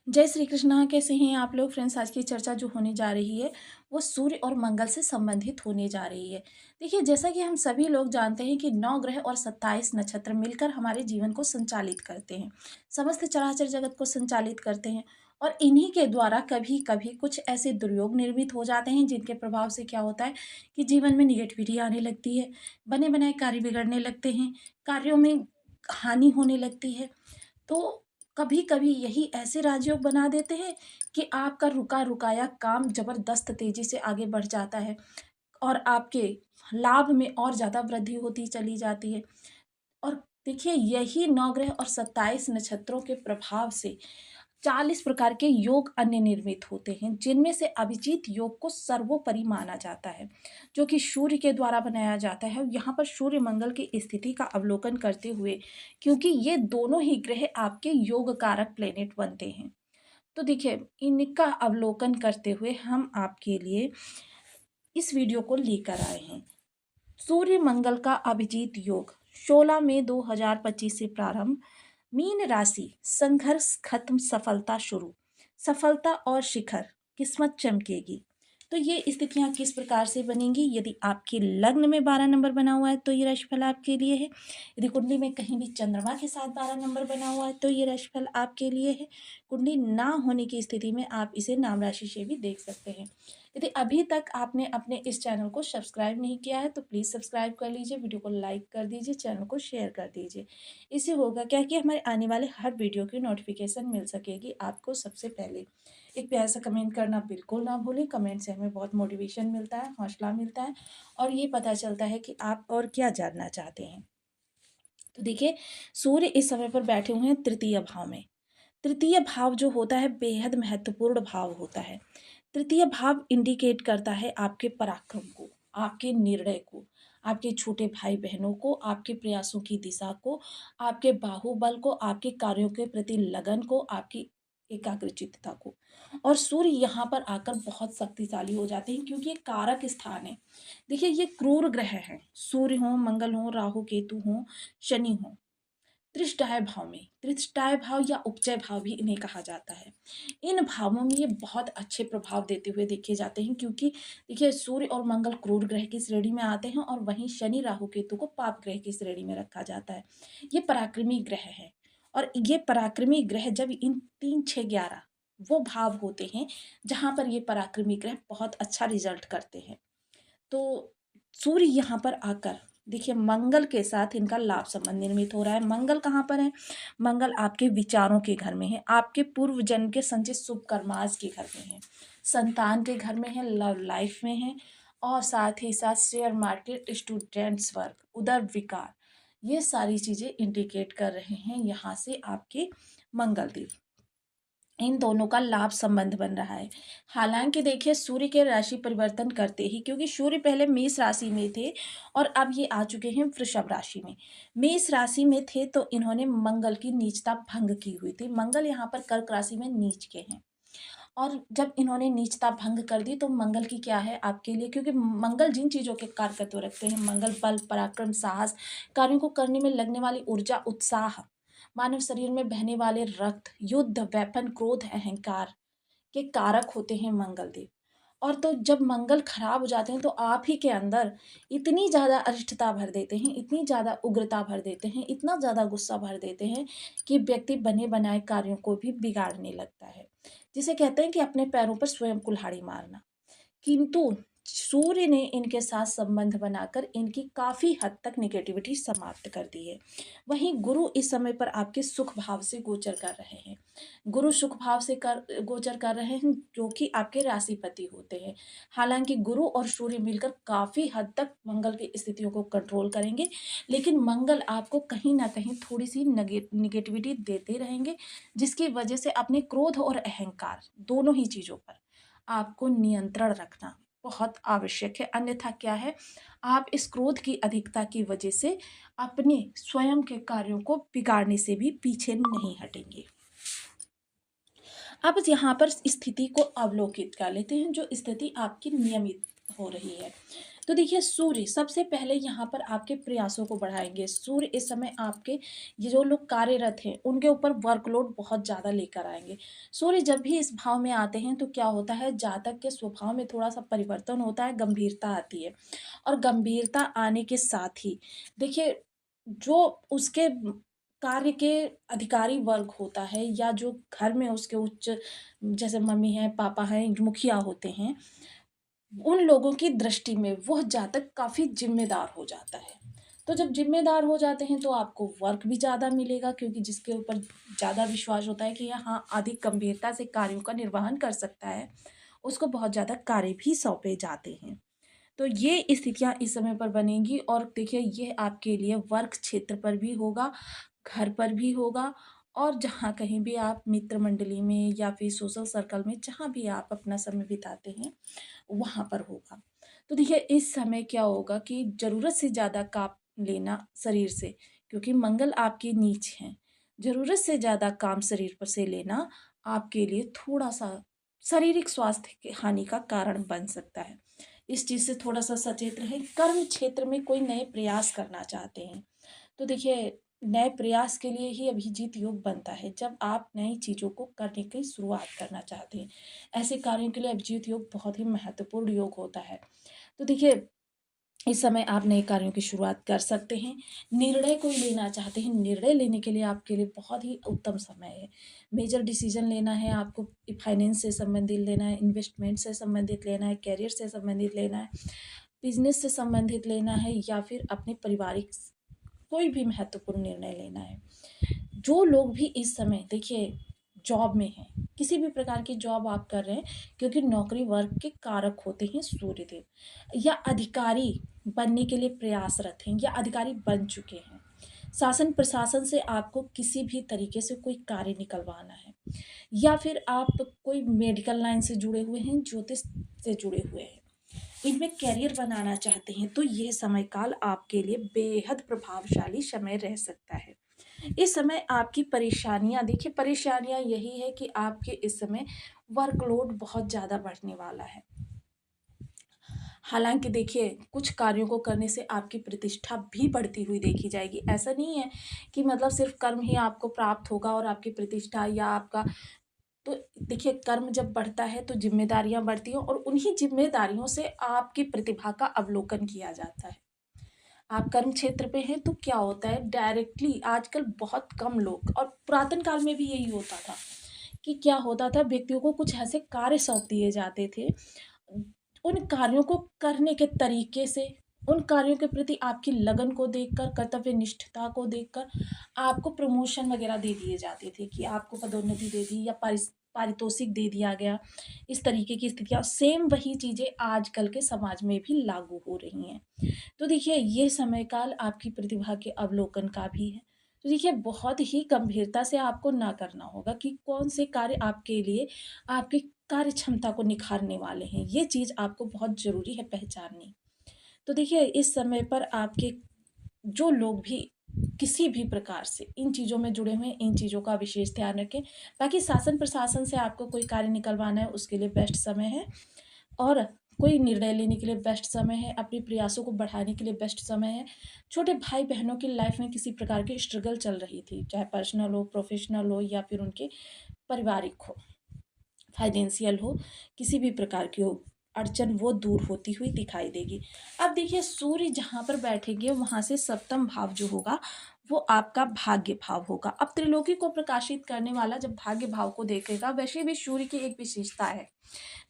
जय श्री कृष्णा। कैसे हैं आप लोग फ्रेंड्स? आज की चर्चा जो होने जा रही है वो सूर्य और मंगल से संबंधित होने जा रही है। देखिए, जैसा कि हम सभी लोग जानते हैं कि 9 ग्रह और 27 नक्षत्र मिलकर हमारे जीवन को संचालित करते हैं, समस्त चराचर जगत को संचालित करते हैं। और इन्हीं के द्वारा कभी कभी कुछ ऐसे दुर्योग निर्मित हो जाते हैं जिनके प्रभाव से क्या होता है कि जीवन में निगेटिविटी आने लगती है, बने बनाए कार्य बिगड़ने लगते हैं, कार्यों में हानि होने लगती है। तो कभी-कभी यही ऐसे राजयोग बना देते हैं कि आपका रुका-रुकाया काम ज़बरदस्त तेज़ी से आगे बढ़ जाता है और आपके लाभ में और ज़्यादा वृद्धि होती चली जाती है। और देखिए, यही 9 ग्रह और 27 नक्षत्रों के प्रभाव से 40 प्रकार के योग अन्य निर्मित होते हैं, जिनमें से अभिजीत योग को सर्वोपरि माना जाता है, जो कि सूर्य के द्वारा बनाया जाता है। यहाँ पर सूर्य मंगल की स्थिति का अवलोकन करते हुए, क्योंकि ये दोनों ही ग्रह आपके योग कारक प्लेनेट बनते हैं। तो देखिए, इनका अवलोकन करते हुए हम आपके लिए इस वीडियो को लेकर आए हैं। सूर्य मंगल का अभिजीत योग 16 मई 2025 से प्रारंभ। मीन राशि, संघर्ष खत्म, सफलता शुरू, सफलता और शिखर, किस्मत चमकेगी। तो ये स्थितियां किस प्रकार से बनेंगी? यदि आपके लग्न में 12 नंबर बना हुआ है तो ये राशिफल आपके लिए है। यदि कुंडली में कहीं भी चंद्रमा के साथ 12 नंबर बना हुआ है तो ये राशिफल आपके लिए है। कुंडली ना होने की स्थिति में आप इसे नाम राशि से भी देख सकते हैं। यदि अभी तक आपने अपने इस चैनल को सब्सक्राइब नहीं किया है तो प्लीज़ सब्सक्राइब कर लीजिए, वीडियो को लाइक कर दीजिए, चैनल को शेयर कर दीजिए। इससे होगा क्या कि हमारे आने वाले हर वीडियो की नोटिफिकेशन मिल सकेगी आपको सबसे पहले। एक प्यारा सा कमेंट करना बिल्कुल ना भूलें। कमेंट से हमें बहुत मोटिवेशन मिलता है, हौसला मिलता है और ये पता चलता है कि आप और क्या जानना चाहते हैं। तो देखिए, सूर्य इस समय पर बैठे हुए हैं तृतीय भाव में। तृतीय भाव जो होता है बेहद महत्वपूर्ण भाव होता है। तृतीय भाव इंडिकेट करता है आपके पराक्रम को, आपके निर्णय को, आपके छोटे भाई बहनों को, आपके प्रयासों की दिशा को, आपके बाहुबल को, आपके कार्यों के प्रति लगन को, आपकी एकाग्रचित्तता को। और सूर्य यहाँ पर आकर बहुत शक्तिशाली हो जाते हैं क्योंकि ये कारक स्थान है। देखिए, ये क्रूर ग्रह हैं। सूर्य हो, मंगल हो, राहु केतु हो, शनि हो। त्रिष्टाय भाव में, त्रिष्टाय भाव या उपचय भाव भी इन्हें कहा जाता है। इन भावों में ये बहुत अच्छे प्रभाव देते हुए देखे जाते हैं क्योंकि देखिए, सूर्य और मंगल क्रूर ग्रह की श्रेणी में आते हैं और वहीं शनि राहु केतु को पाप ग्रह की श्रेणी में रखा जाता है। ये पराक्रमी ग्रह है और ये पराक्रमी ग्रह जब इन 3, 6, 11 वो भाव होते हैं जहाँ पर ये पराक्रमी ग्रह बहुत अच्छा रिजल्ट करते हैं। तो सूर्य यहाँ पर आकर देखिए, मंगल के साथ इनका लाभ संबंध निर्मित हो रहा है। मंगल कहाँ पर है? मंगल आपके विचारों के घर में है, आपके पूर्व जन्म के संचित शुभ कर्मास के घर में है, संतान के घर में है, लव लाइफ में है और साथ ही साथ शेयर मार्केट, स्टूडेंट्स वर्क, उदर विकार, ये सारी चीज़ें इंडिकेट कर रहे हैं यहाँ से आपके मंगल देव। इन दोनों का लाभ संबंध बन रहा है। हालांकि देखिए, सूर्य के राशि परिवर्तन करते ही, क्योंकि सूर्य पहले मेष राशि में थे और अब ये आ चुके हैं वृषभ राशि में। मेष राशि में थे तो इन्होंने मंगल की नीचता भंग की हुई थी। मंगल यहाँ पर कर्क राशि में नीच के हैं और जब इन्होंने नीचता भंग कर दी तो मंगल की क्या है आपके लिए, क्योंकि मंगल जिन चीज़ों के कारकत्व रखते हैं, मंगल बल, पराक्रम, साहस, कार्यों को करने में लगने वाली ऊर्जा, उत्साह, मानव शरीर में बहने वाले रक्त, युद्ध, वेपन, क्रोध, अहंकार के कारक होते हैं मंगल देव। और तो जब मंगल खराब हो जाते हैं तो आप ही के अंदर इतनी ज़्यादा अरिष्टता भर देते हैं, इतनी ज़्यादा उग्रता भर देते हैं, इतना ज़्यादा गुस्सा भर देते हैं कि व्यक्ति बने बनाए कार्यों को भी बिगाड़ने लगता है, जिसे कहते हैं कि अपने पैरों पर स्वयं कुल्हाड़ी मारना। किंतु सूर्य ने इनके साथ संबंध बनाकर इनकी काफ़ी हद तक नेगेटिविटी समाप्त कर दी है। वहीं गुरु इस समय पर आपके सुख भाव से गोचर कर रहे हैं। गुरु सुख भाव से गोचर कर रहे हैं, जो कि आपके राशिपति होते हैं। हालांकि गुरु और सूर्य मिलकर काफ़ी हद तक मंगल की स्थितियों को कंट्रोल करेंगे, लेकिन मंगल आपको कहीं ना कहीं थोड़ी सी निगेटिविटी देते रहेंगे, जिसकी वजह से अपने क्रोध और अहंकार दोनों ही चीज़ों पर आपको नियंत्रण रखना बहुत आवश्यक है। अन्यथा क्या है, आप इस क्रोध की अधिकता की वजह से अपने स्वयं के कार्यों को बिगाड़ने से भी पीछे नहीं हटेंगे। अब यहाँ पर स्थिति को अवलोकित कर लेते हैं, जो स्थिति आपकी नियमित हो रही है। तो देखिए सूर्य सबसे पहले यहाँ पर आपके प्रयासों को बढ़ाएँगे। सूर्य इस समय आपके ये जो लोग कार्यरत हैं, उनके ऊपर वर्कलोड बहुत ज़्यादा लेकर आएँगे। सूर्य जब भी इस भाव में आते हैं तो क्या होता है, जातक के स्वभाव में थोड़ा-सा परिवर्तन होता है, गंभीरता आती है। और गंभीरता आने के साथ ही देखिए जो उसके कार्य के अधिकारी वर्ग होता है या जो घर में उसके उच्च जैसे मम्मी हैं, पापा हैं, मुखिया होते हैं, उन लोगों की दृष्टि में वह जातक काफ़ी ज़िम्मेदार हो जाता है। तो जब ज़िम्मेदार हो जाते हैं तो आपको वर्क भी ज़्यादा मिलेगा, क्योंकि जिसके ऊपर ज़्यादा विश्वास होता है कि यहाँ अधिक गंभीरता से कार्यों का निर्वहन कर सकता है, उसको बहुत ज़्यादा कार्य भी सौंपे जाते हैं। तो ये स्थितियाँ इस समय पर बनेंगी और देखिए ये आपके लिए वर्क क्षेत्र पर भी होगा, घर पर भी होगा और जहाँ कहीं भी आप मित्र मंडली में या फिर सोशल सर्कल में जहाँ भी आप अपना समय बिताते हैं, वहाँ पर होगा। तो देखिए इस समय क्या होगा कि ज़रूरत से ज़्यादा काम लेना शरीर से, क्योंकि मंगल आपके नीच हैं। ज़रूरत से ज़्यादा काम शरीर पर से लेना आपके लिए थोड़ा-सा शारीरिक स्वास्थ्य की हानि का कारण बन सकता है। इस चीज़ से थोड़ा-सा सचेत रहें। कर्म क्षेत्र में कोई नए प्रयास करना चाहते हैं, तो देखिए नए प्रयास के लिए ही अभिजीत योग बनता है, जब आप नई चीज़ों को करने की शुरुआत करना चाहते हैं। ऐसे कार्यों के लिए अभिजीत योग बहुत ही महत्वपूर्ण योग होता है। तो देखिए इस समय आप नए कार्यों की शुरुआत कर सकते हैं। निर्णय कोई लेना चाहते हैं, निर्णय लेने के लिए आपके लिए बहुत ही उत्तम समय है। मेजर डिसीज़न लेना है आपको, फाइनेंस से संबंधित लेना है, इन्वेस्टमेंट से संबंधित लेना है, करियर से संबंधित लेना है, बिज़नेस से संबंधित लेना है या फिर अपने पारिवारिक कोई भी महत्वपूर्ण निर्णय लेना है। जो लोग भी इस समय देखिए जॉब में हैं, किसी भी प्रकार की जॉब आप कर रहे हैं, क्योंकि नौकरी वर्ग के कारक होते हैं सूर्यदेव, या अधिकारी बनने के लिए प्रयासरत हैं या अधिकारी बन चुके हैं। शासन प्रशासन से आपको किसी भी तरीके से कोई कार्य निकलवाना है या फिर आप कोई मेडिकल लाइन से जुड़े हुए हैं, ज्योतिष से जुड़े हुए हैं, इनमें करियर बनाना चाहते हैं, तो ये समय काल आपके लिए बेहद प्रभावशाली समय रह सकता है। इस समय आपकी परेशानियाँ देखिए, परेशानियाँ यही है कि आपके इस समय वर्कलोड बहुत ज़्यादा बढ़ने वाला है। हालाँकि देखिए, कुछ कार्यों को करने से आपकी प्रतिष्ठा भी बढ़ती हुई देखी जाएगी। ऐसा नहीं है कि मतलब सिर्फ़ कर्म ही आपको प्राप्त होगा और आपकी प्रतिष्ठा या आपका तो देखिए कर्म जब बढ़ता है तो ज़िम्मेदारियाँ बढ़ती हैं और उन्हीं ज़िम्मेदारियों से आपकी प्रतिभा का अवलोकन किया जाता है। आप कर्म क्षेत्र पे हैं तो क्या होता है, डायरेक्टली आजकल बहुत कम लोग, और पुरातन काल में भी यही होता था कि क्या होता था, व्यक्तियों को कुछ ऐसे कार्य सौंप दिए जाते थे। उन कार्यों को करने के तरीके से, उन कार्यों के प्रति आपकी लगन को देखकर, कर्तव्य निष्ठता को देखकर आपको प्रमोशन वगैरह दे दिए जाते थे कि आपको पदोन्नति दे दी या पारितोषिक दे दिया गया। इस तरीके की स्थितियाँ सेम वही चीज़ें आजकल के समाज में भी लागू हो रही हैं। तो देखिए ये समय काल आपकी प्रतिभा के अवलोकन का भी है। तो देखिए बहुत ही गंभीरता से आपको ना करना होगा कि कौन से कार्य आपके लिए आपकी कार्य क्षमता को निखारने वाले हैं। ये चीज़ आपको बहुत ज़रूरी है पहचाननी। तो देखिए इस समय पर आपके जो लोग भी किसी भी प्रकार से इन चीज़ों में जुड़े हुए हैं, इन चीज़ों का विशेष ध्यान रखें। बाकी शासन प्रशासन से आपको कोई कार्य निकलवाना है, उसके लिए बेस्ट समय है। और कोई निर्णय लेने के लिए बेस्ट समय है, अपने प्रयासों को बढ़ाने के लिए बेस्ट समय है। छोटे भाई-बहनों की लाइफ़ में किसी प्रकार की स्ट्रगल चल रही थी, चाहे पर्सनल हो, प्रोफ़ेशनल हो या फिर उनके पारिवारिक हो, फाइनेंशियल हो, किसी भी प्रकार की हो, अड़चन वो दूर होती हुई दिखाई देगी। अब देखिए सूर्य जहाँ पर बैठेंगे वहाँ से सप्तम भाव जो होगा वो आपका भाग्य भाव होगा। अब त्रिलोकी को प्रकाशित करने वाला जब भाग्य भाव को देखेगा, वैसे भी सूर्य की एक विशेषता है।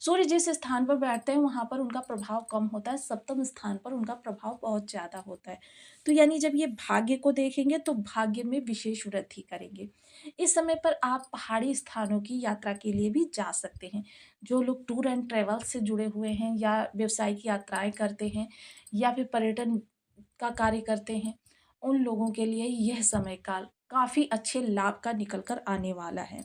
सूर्य जिस स्थान पर बैठते हैं वहाँ पर उनका प्रभाव कम होता है, सप्तम स्थान पर उनका प्रभाव बहुत ज़्यादा होता है। तो यानी जब ये भाग्य को देखेंगे तो भाग्य में विशेष वृद्धि करेंगे। इस समय पर आप पहाड़ी स्थानों की यात्रा के लिए भी जा सकते हैं। जो लोग टूर एंड ट्रैवल से जुड़े हुए हैं या व्यावसायिक यात्राएँ करते हैं या फिर पर्यटन का कार्य करते हैं, उन लोगों के लिए यह समय काल काफ़ी अच्छे लाभ का निकल कर आने वाला है।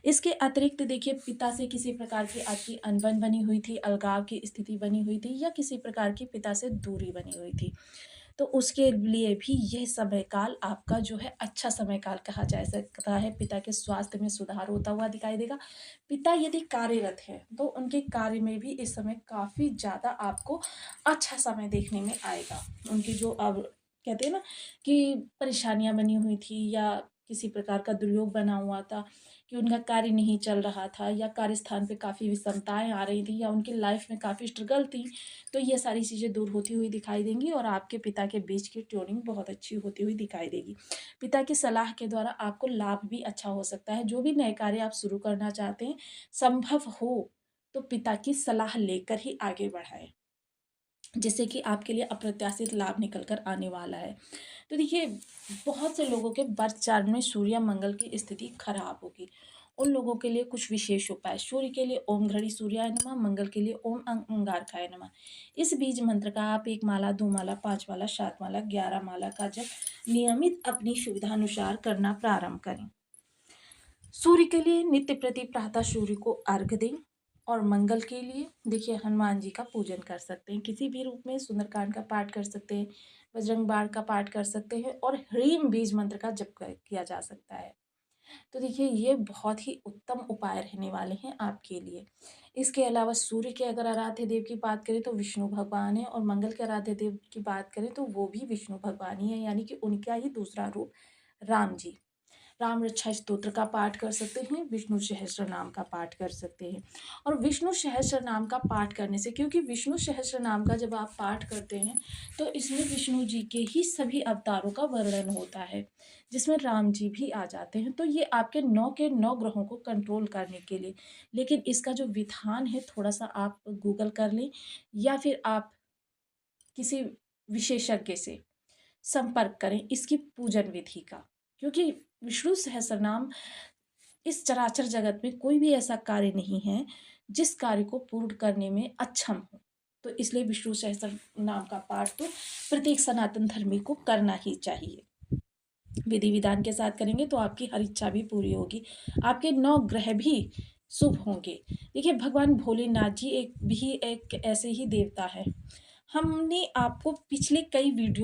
इसके अतिरिक्त देखिए पिता से किसी प्रकार की आपकी अनबन बनी हुई थी, अलगाव की स्थिति बनी हुई थी या किसी प्रकार की पिता से दूरी बनी हुई थी। तो उसके लिए भी यह समय काल आपका जो है अच्छा समय काल कहा जा सकता है। पिता के स्वास्थ्य में सुधार होता हुआ दिखाई देगा। पिता यदि कार्यरत हैं, तो उनके कार्य में भी इस समय काफ़ी ज़्यादा आपको अच्छा समय देखने में आएगा। उनकी जो अब कहते हैं ना कि परेशानियाँ बनी हुई थी या किसी प्रकार का दुर्योग बना हुआ था कि उनका कार्य नहीं चल रहा था या कार्यस्थान पे काफ़ी विषमताएँ आ रही थी या उनकी लाइफ में काफ़ी स्ट्रगल थी, तो ये सारी चीज़ें दूर होती हुई दिखाई देंगी और आपके पिता के बीच की ट्यूनिंग बहुत अच्छी होती हुई दिखाई देगी। पिता की सलाह के द्वारा आपको लाभ भी अच्छा हो सकता है। जो भी नए कार्य आप शुरू करना चाहते हैं, संभव हो तो पिता की सलाह लेकर ही आगे बढ़ाएँ, जिससे कि आपके लिए अप्रत्याशित लाभ निकल कर आने वाला है। तो देखिए, बहुत से लोगों के बर्थ चार्ट में सूर्य मंगल की स्थिति खराब होगी। उन लोगों के लिए कुछ विशेष उपाय। सूर्य के लिए ओम घड़ी सूर्याय नमः, मंगल के लिए ओम अंगारकाय नमः। इस बीज मंत्र का आप 1 माला, 2 माला, 5 माला, 7 माला, 11 माला का जप नियमित अपनी सुविधानुसार करना प्रारंभ करें। सूर्य के लिए नित्य प्रति प्रातः सूर्य को अर्घ दें और मंगल के लिए देखिए हनुमान जी का पूजन कर सकते हैं। किसी भी रूप में सुंदरकांड का पाठ कर सकते हैं, बजरंग बाण का पाठ कर सकते हैं और ह्रीम बीज मंत्र का जप किया जा सकता है। तो देखिए, ये बहुत ही उत्तम उपाय रहने वाले हैं आपके लिए। इसके अलावा सूर्य के अगर आराध्य देव की बात करें तो विष्णु भगवान है और मंगल के आराध्य देव की बात करें तो वो भी विष्णु भगवान ही है, यानी कि उनका ही दूसरा रूप राम जी। राम रक्षा स्तोत्र का पाठ कर सकते हैं, विष्णु सहस्त्र नाम का पाठ कर सकते हैं। और विष्णु सहस्त्र नाम का पाठ करने से, क्योंकि विष्णु सहस्त्र नाम का जब आप पाठ करते हैं तो इसमें विष्णु जी के ही सभी अवतारों का वर्णन होता है, जिसमें राम जी भी आ जाते हैं। तो ये आपके 9 के 9 ग्रहों को कंट्रोल करने के लिए, लेकिन इसका जो विधान है थोड़ा-सा आप गूगल कर लें या फिर आप किसी विशेषज्ञ से संपर्क करें इसकी पूजन विधि का। क्योंकि विष्णु सहस्रनाम, इस चराचर जगत में कोई भी ऐसा कार्य नहीं है जिस कार्य को पूर्ण करने में अक्षम हो। तो इसलिए विष्णु सहस्त्र नाम का पाठ तो प्रत्येक सनातन धर्मी को करना ही चाहिए। विधि विधान के साथ करेंगे तो आपकी हर इच्छा भी पूरी होगी। आपके 9 ग्रह भी शुभ होंगे। देखिए, भगवान भोलेनाथ जी एक ऐसे ही देवता है। हमने आपको पिछले कई वीडियो